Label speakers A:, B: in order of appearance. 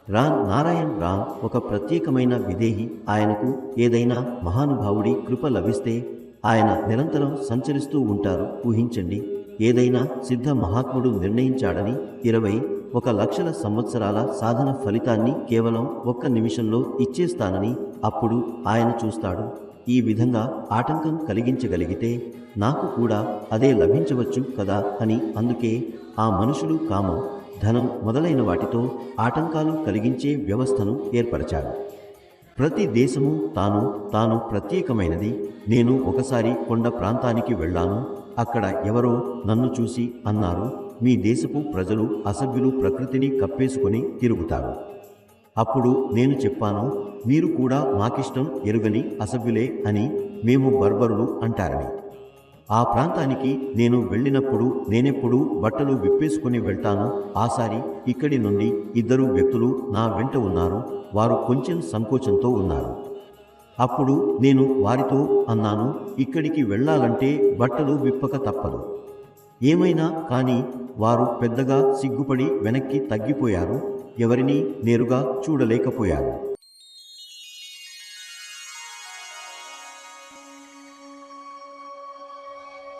A: నారాయణ్ రామ్ ఒక ప్రత్యేకమైన విదేహి. ఆయనకు ఏదైనా మహానుభావుడి కృప లభిస్తే ఆయన నిరంతరం సంచరిస్తూ ఉంటారు. ఊహించండి, ఏదైనా సిద్ధ మహాత్ముడు నిర్ణయించాడని 21 లక్షల సంవత్సరాల సాధన ఫలితాన్ని కేవలం 1 నిమిషంలో ఇచ్చేస్తానని. అప్పుడు ఆయన చూస్తాడు, ఈ విధంగా ఆటంకం కలిగించగలిగితే నాకు కూడా అదే లభించవచ్చు కదా అని. అందుకే ఆ మనుషులు కామం, ధనం మొదలైన వాటితో ఆటంకాలు కలిగించే వ్యవస్థను ఏర్పరచాడు. ప్రతి దేశము తాను ప్రత్యేకమైనది. నేను ఒకసారి కొండ ప్రాంతానికి వెళ్ళాను. అక్కడ ఎవరో నన్ను చూసి అన్నారు, మీ దేశపు ప్రజలు అసభ్యులు, ప్రకృతిని కప్పేసుకొని తిరుగుతారు. అప్పుడు నేను చెప్పాను, మీరు కూడా మాకిష్టం ఎరుగని అసభ్యులే అని. మేము బర్బరులు అంటారని. ఆ ప్రాంతానికి నేను వెళ్ళినప్పుడు నేనెప్పుడు బట్టలు విప్పేసుకుని వెళ్తాను. ఆసారి ఇక్కడి నుండి 2 వ్యక్తులు నా వెంట ఉన్నారు. వారు కొంచెం సంకోచంతో ఉన్నారు. అప్పుడు నేను వారితో అన్నాను, ఇక్కడికి వెళ్ళాలంటే బట్టలు విప్పక తప్పదు. ఏమైనా కానీ వారు పెద్దగా సిగ్గుపడి వెనక్కి తగ్గిపోయారు. ఎవరినీ నేరుగా చూడలేకపోయారు.